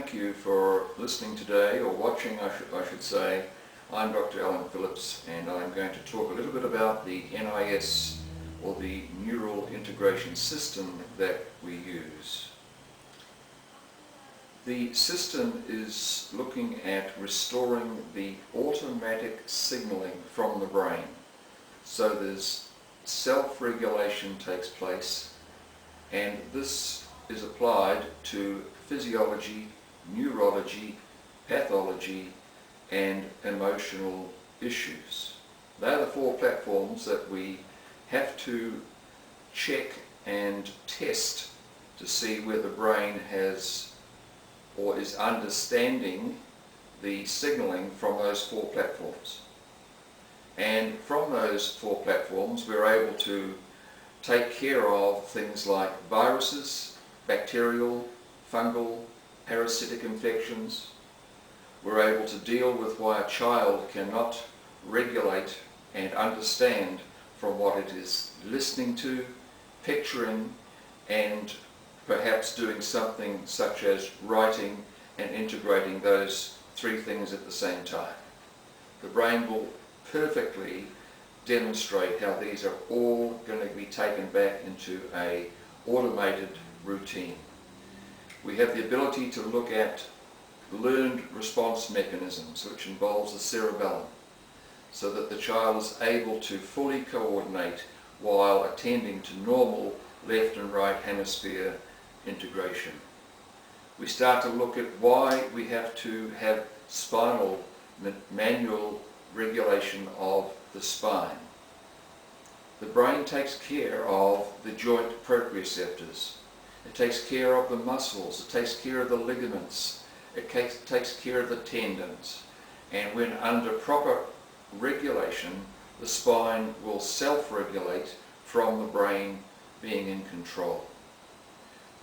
thank you for listening today, or watching I should say. I'm Dr. Alan Phillips, and I'm going to talk a little bit about the NIS, or the Neural Integration System that we use. The system is looking at restoring the automatic signaling from the brain. So there's self-regulation takes place, and this is applied to physiology, neurology, pathology, and emotional issues. They're the four platforms that we have to check and test to see where the brain has or is understanding the signaling from those four platforms. And from those four platforms we're able to take care of things like viruses, bacterial, fungal, parasitic infections. We're able to deal with why a child cannot regulate and understand from what it is listening to, picturing, and perhaps doing something such as writing and integrating those three things at the same time. The brain will perfectly demonstrate how these are all going to be taken back into an automated routine. We have the ability to look at learned response mechanisms, which involves the cerebellum, so that the child is able to fully coordinate while attending to normal left and right hemisphere integration. We start to look at why we have to have spinal manual regulation of the spine. The brain takes care of the joint proprioceptors. It takes care of the muscles. It takes care of the ligaments. It takes care of the tendons. And when under proper regulation, the spine will self-regulate from the brain being in control.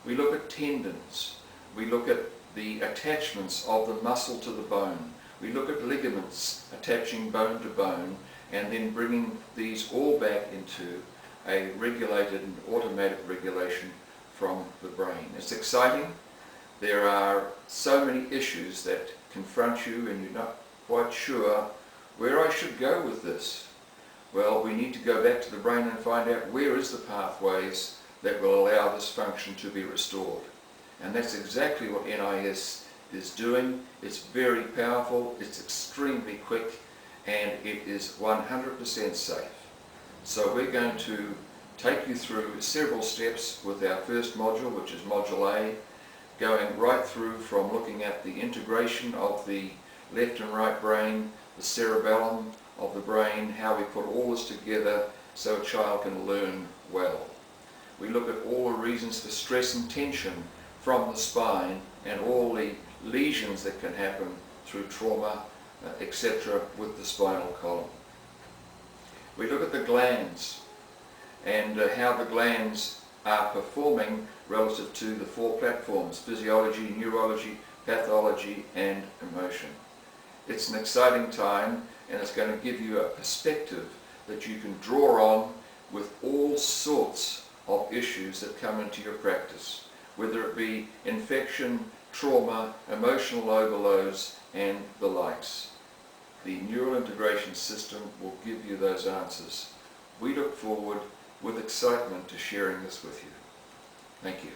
We look at tendons. We look at the attachments of the muscle to the bone. We look at ligaments attaching bone to bone, and then bringing these all back into a regulated and automatic regulation from the brain. It's exciting. There are so many issues that confront you and you're not quite sure where I should go with this. Well, we need to go back to the brain and find out where is the pathways that will allow this function to be restored. And that's exactly what NIS is doing. It's very powerful, it's extremely quick, and it is 100% safe. So we're going to take you through several steps with our first module, which is Module A, going right through from looking at the integration of the left and right brain, the cerebellum of the brain, how we put all this together so a child can learn well. We look at all the reasons for stress and tension from the spine and all the lesions that can happen through trauma, etc. with the spinal column. We look at the glands and how the glands are performing relative to the four platforms: physiology, neurology, pathology, and emotion. It's an exciting time, and it's going to give you a perspective that you can draw on with all sorts of issues that come into your practice, whether it be infection, trauma, emotional overloads, and the likes. The Neural Integration System will give you those answers. We look forward with excitement to sharing this with you. Thank you.